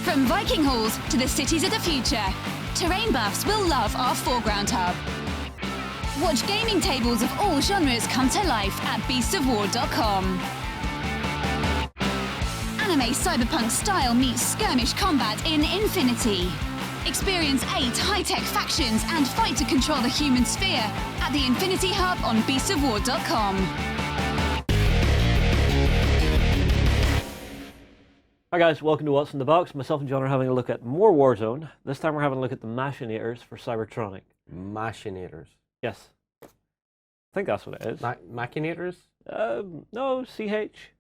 From Viking halls to the cities of the future, terrain buffs will love our foreground hub. Watch gaming tables of all genres come to life at beastsofwar.com. Anime cyberpunk style meets skirmish combat in Infinity. Experience 8 high-tech factions and fight to control the human sphere at the Infinity Hub on beastsofwar.com. Hi guys, welcome to What's in the Box. Myself and John are having a look at more Warzone. This time we're having a look at the Machinators for Cybertronic. Machinators. Yes. I think that's what it is. Mac-inators? No, CH.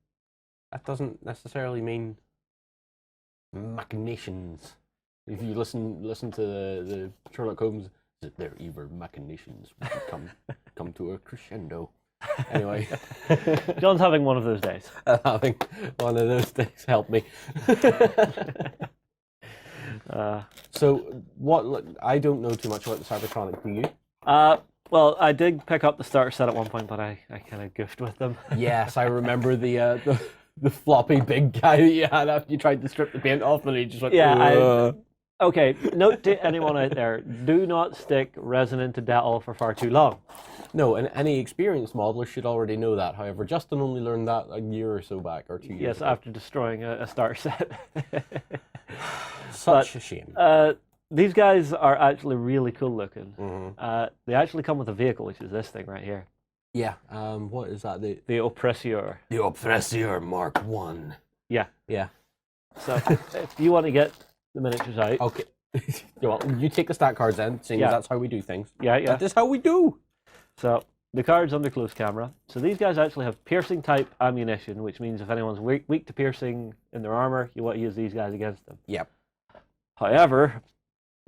That doesn't necessarily mean machinations. If you listen to the Sherlock Holmes, they're evil machinations come to a crescendo. Anyway, John's having one of those days. Having one of those days. Help me. So what? I don't know too much about the Cybertronic. Do you? Well, I did pick up the starter set at one point, but I kind of goofed with them. Yes, I remember the floppy big guy that you had after you tried to strip the paint off, and he just went. Yeah. Okay, note to anyone out there, do not stick resin into Dettol for far too long. No, and any experienced modeler should already know that. However, Justin only learned that a year or so back, or 2 years Yes, ago. after destroying a starter set. Such a shame. These guys are actually really cool looking. Mm-hmm. They actually come with a vehicle, which is this thing right here. Yeah, what is that? The Oppressor. The Oppressor Mark 1. Yeah. Yeah. So if you want to get the miniatures out. Okay. Well, you take the stat cards then, seeing as that's how we do things. Yeah. That is how we do. So the cards under close camera. So these guys actually have piercing type ammunition, which means if anyone's weak to piercing in their armor, you want to use these guys against them. Yep. However,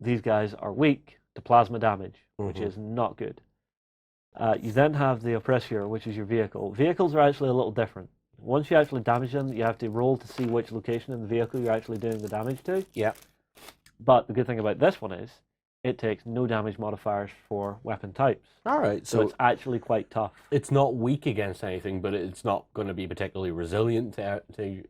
these guys are weak to plasma damage, which is not good. You then have the Oppressor, which is your vehicle. Vehicles are actually a little different. Once you actually damage them, you have to roll to see which location in the vehicle you're actually doing the damage to. Yeah. But the good thing about this one is, it takes no damage modifiers for weapon types. All right. So it's actually quite tough. It's not weak against anything, but it's not going to be particularly resilient to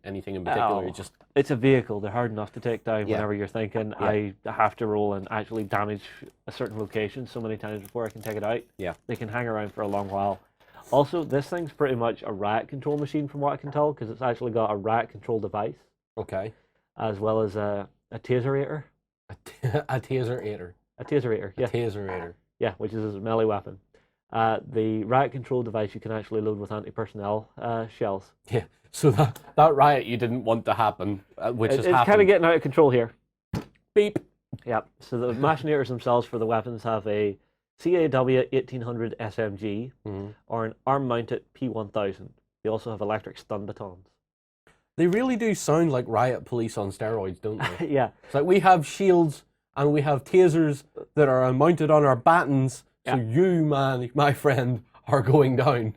anything in particular. It's a vehicle. They're hard enough to take down whenever you're thinking, I have to roll and actually damage a certain location so many times before I can take it out. Yeah. They can hang around for a long while. Also, this thing's pretty much a riot control machine from what I can tell, because it's actually got a riot control device. Okay. As well as a taserator. A taserator. A taserator, yeah. A taserator. Yeah, which is a melee weapon. The riot control device you can actually load with anti-personnel shells. Yeah, so that riot you didn't want to happen, which has happened. It's kind of getting out of control here. Beep. Yeah, so the Machinators themselves for the weapons have a CAW 1800 SMG or an arm-mounted P1000. They also have electric stun batons. They really do sound like riot police on steroids, don't they? Yeah. It's like we have shields and we have tasers that are mounted on our batons, so you, my friend, are going down.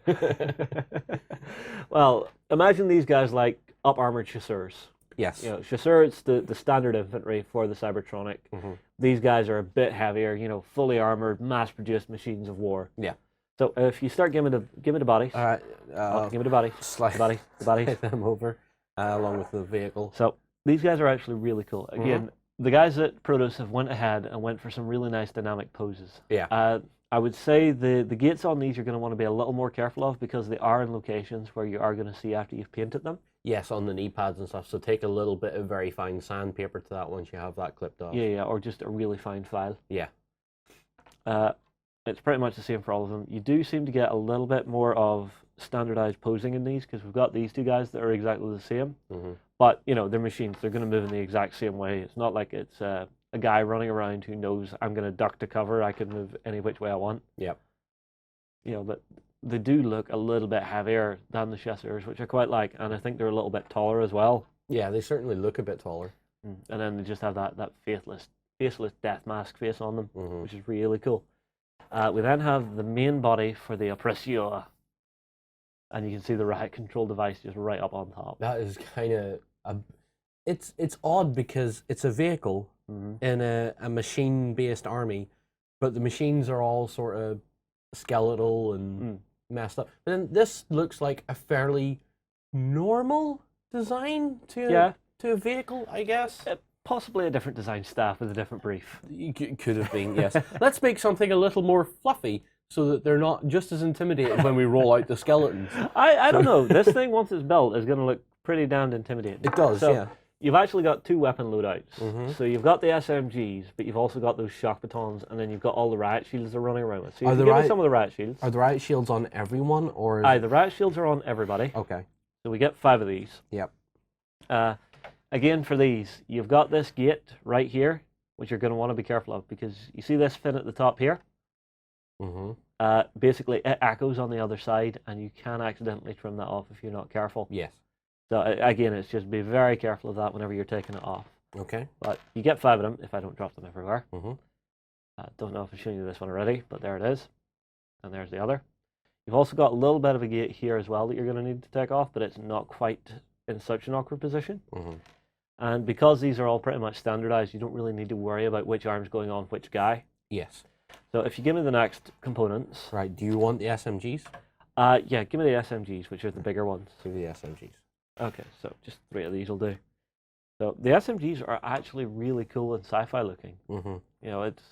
Well, imagine these guys like up-armored chasseurs. Yes. You know, chasseur, it's the standard infantry for the Cybertronic. These guys are a bit heavier, you know, fully armored, mass-produced machines of war. Yeah. So if you start giving the bodies. All right. Give me the body. Slide the body. them over, along with the vehicle. So these guys are actually really cool. Again, the guys at Prodos have went ahead and went for some really nice dynamic poses. Yeah. I would say the gates on these you're going to want to be a little more careful of because they are in locations where you are going to see after you've painted them. Yes, on the knee pads and stuff. So take a little bit of very fine sandpaper to that once you have that clipped off. Yeah, or just a really fine file. Yeah. It's pretty much the same for all of them. You do seem to get a little bit more of standardized posing in these because we've got these two guys that are exactly the same. But, you know, they're machines. They're going to move in the exact same way. It's not like it's a guy running around who knows I'm going to duck to cover. I can move any which way I want. Yep. You know, but they do look a little bit heavier than the chasseurs, which I quite like. And I think they're a little bit taller as well. Yeah, they certainly look a bit taller. And then they just have that faceless death mask face on them, which is really cool. We then have the main body for the Oppressor. And you can see the riot control device just right up on top. That is kind of it's odd because it's a vehicle in a machine-based army, but the machines are all sort of skeletal and messed up. But then this looks like a fairly normal design to a vehicle, I guess. possibly a different design staff with a different brief. Could have been, yes. Let's make something a little more fluffy so that they're not just as intimidating when we roll out the skeletons. I don't know. This thing, once it's built, is going to look pretty damned intimidating. It does, so, yeah. You've actually got 2 weapon loadouts. So you've got the SMGs, but you've also got those shock batons, and then you've got all the riot shields they're running around with. So you can give me some of the riot shields. Are the riot shields on everyone, or? Aye, the riot shields are on everybody. Okay. So we get 5 of these. Yep. Again, for these, you've got this gate right here, which you're going to want to be careful of, because you see this fin at the top here? Basically, it echoes on the other side, and you can accidentally trim that off if you're not careful. Yes. So again, it's just be very careful of that whenever you're taking it off. Okay. But you get 5 of them if I don't drop them everywhere. Don't know if I've shown you this one already, but there it is. And there's the other. You've also got a little bit of a gate here as well that you're going to need to take off, but it's not quite in such an awkward position. And because these are all pretty much standardized, you don't really need to worry about which arm's going on which guy. Yes. So if you give me the next components. Right, do you want the SMGs? Yeah, give me the SMGs, which are the bigger ones. Give me the SMGs. Okay, so just 3 of these will do. So the SMGs are actually really cool and sci-fi looking. You know, it's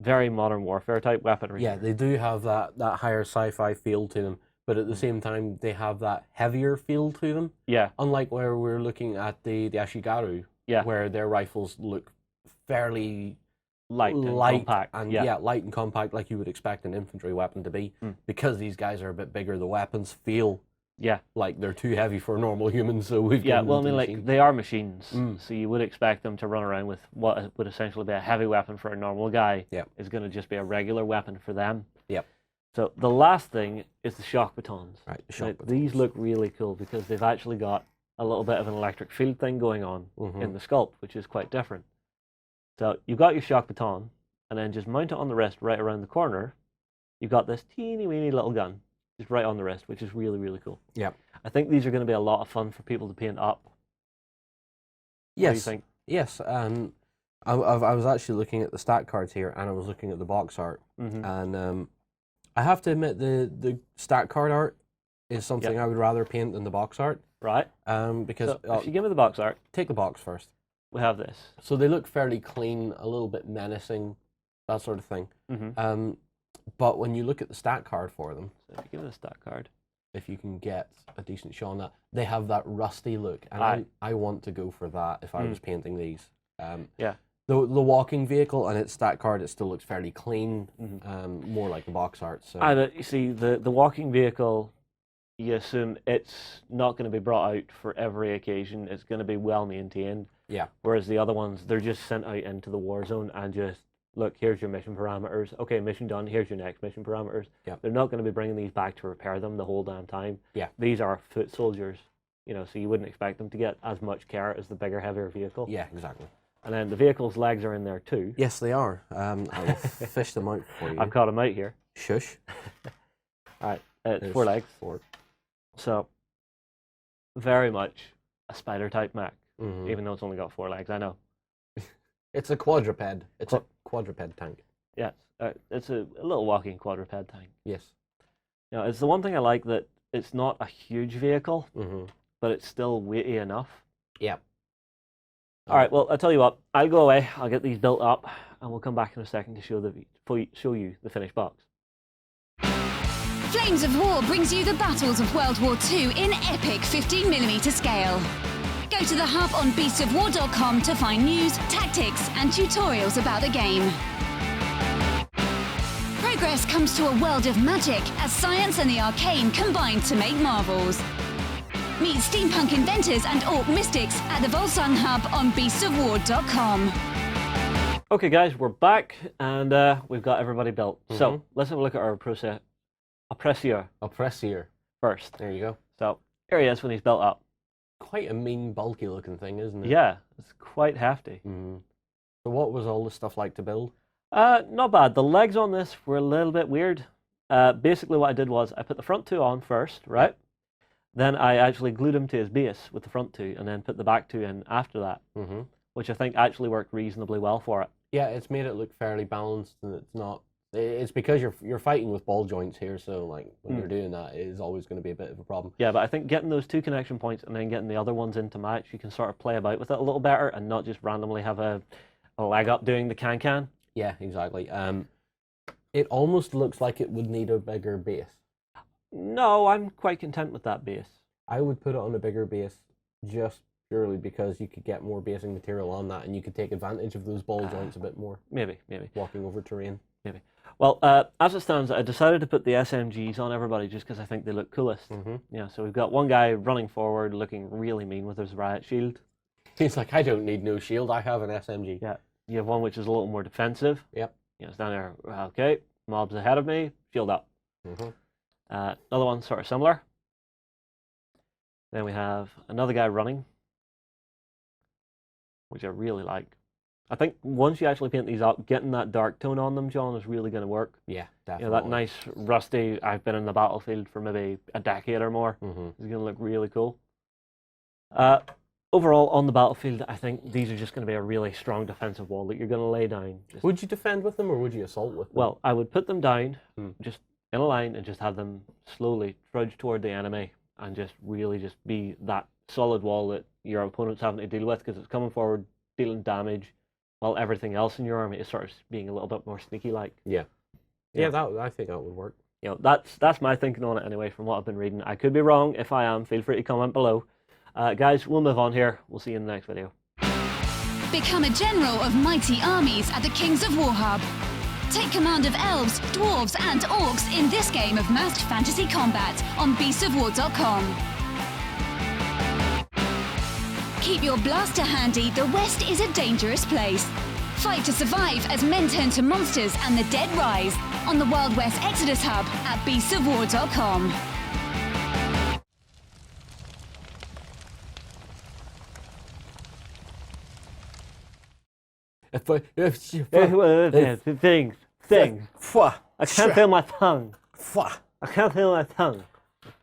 very modern warfare type weaponry. Yeah, they do have that higher sci-fi feel to them, but at the same time, they have that heavier feel to them. Yeah. Unlike where we're looking at the Ashigaru, where their rifles look fairly light and compact. And light and compact, like you would expect an infantry weapon to be. Because these guys are a bit bigger, the weapons feel like they're too heavy for normal humans. So we've well, I mean, like they are machines, so you would expect them to run around with what would essentially be a heavy weapon for a normal guy. Is going to just be a regular weapon for them. So the last thing is the shock batons. Right, the shock batons. These look really cool because they've actually got a little bit of an electric field thing going on in the sculpt, which is quite different. So you've got your shock baton, and then just mount it on the wrist right around the corner. You've got this teeny weeny little gun just right on the wrist, which is really, really cool. I think these are going to be a lot of fun for people to paint up. Yes. What do you think? Yes. I was actually looking at the stat cards here, and I was looking at the box art, and I have to admit the stat card art is something I would rather paint than the box art. Right. Because so if you give me the box art, take the box first. We have this. So they look fairly clean, a little bit menacing, that sort of thing. But when you look at the stat card for them, so if you give me the stat card, if you can get a decent shot on that, they have that rusty look, and I want to go for that if I was painting these. The walking vehicle and its stat card, it still looks fairly clean, more like the box art. So you see, the walking vehicle, you assume it's not going to be brought out for every occasion. It's going to be well maintained. Whereas the other ones, they're just sent out into the Warzone and just, look, here's your mission parameters. Okay, mission done. Here's your next mission parameters. They're not going to be bringing these back to repair them the whole damn time. These are foot soldiers, you know, so you wouldn't expect them to get as much care as the bigger, heavier vehicle. Yeah, exactly. And then the vehicle's legs are in there too. Yes, they are. I will fish them out for you. I've caught them out here. Shush. All right, it's 4 legs. 4. So, very much a spider type Mac, even though it's only got 4 legs. I know. It's a quadruped. It's a quadruped tank. Yes, it's a little walking quadruped tank. Yes. Now, it's the one thing I like, that it's not a huge vehicle, but it's still weighty enough. All right, well, I'll tell you what. I'll go away. I'll get these built up, and we'll come back in a second to show you the finished box. Flames of War brings you the battles of World War II in epic 15mm scale. Go to the hub on beastsofwar.com to find news, tactics, and tutorials about the game. Progress comes to a world of magic as science and the arcane combine to make marvels. Meet steampunk inventors and orc mystics at the Volsun hub on beastsofwar.com. Okay, guys, we're back, and we've got everybody built. So let's have a look at our Oppressor first. There you go. So here he is when he's built up. Quite a mean, bulky looking thing, isn't it? Yeah, it's quite hefty. So what was all this stuff like to build? Not bad. The legs on this were a little bit weird. Basically what I did was I put the front 2 on first, right? Then I actually glued him to his base with the front 2 and then put the back 2 in after that, which I think actually worked reasonably well for it. Yeah, it's made it look fairly balanced, and it's not It's because you're fighting with ball joints here, so like when you're doing that, it is always going to be a bit of a problem. Yeah, but I think getting those 2 connection points and then getting the other ones into match, you can sort of play about with it a little better and not just randomly have a leg up doing the can-can. Yeah, exactly. It almost looks like it would need a bigger base. No, I'm quite content with that base. I would put it on a bigger base just purely because you could get more basing material on that and you could take advantage of those ball joints a bit more. Maybe. Walking over terrain. Maybe. Well, as it stands, I decided to put the SMGs on everybody just because I think they look coolest. Yeah, so we've got one guy running forward looking really mean with his riot shield. He's like, I don't need no shield, I have an SMG. Yeah, you have one which is a little more defensive. Yep. You know, it's down there, okay, mobs ahead of me, shield up. Another one sort of similar. Then we have another guy running, which I really like. I think once you actually paint these up, getting that dark tone on them, John, is really going to work. Yeah, definitely. You know, that nice rusty, I've been in the battlefield for maybe a decade or more. It's going to look really cool. Overall, on the battlefield, I think these are just going to be a really strong defensive wall that you're going to lay down. Would you defend with them or would you assault with them? Well, I would put them down, just in a line, and just have them slowly trudge toward the enemy and just really just be that solid wall that your opponent's having to deal with because it's coming forward, dealing damage, while everything else in your army is sort of being a little bit more sneaky-like. Yeah, I think that would work. You know, that's my thinking on it anyway, from what I've been reading. I could be wrong. If I am, feel free to comment below. Guys, we'll move on here. We'll see you in the next video. Become a general of mighty armies at the Kings of War Hub. Take command of elves, dwarves, and orcs in this game of masked fantasy combat on beastsofwar.com. Keep your blaster handy, the West is a dangerous place. Fight to survive as men turn to monsters and the dead rise on the Wild West Exodus Hub at beastsofwar.com. Things. I can't feel my tongue. I can't feel my tongue.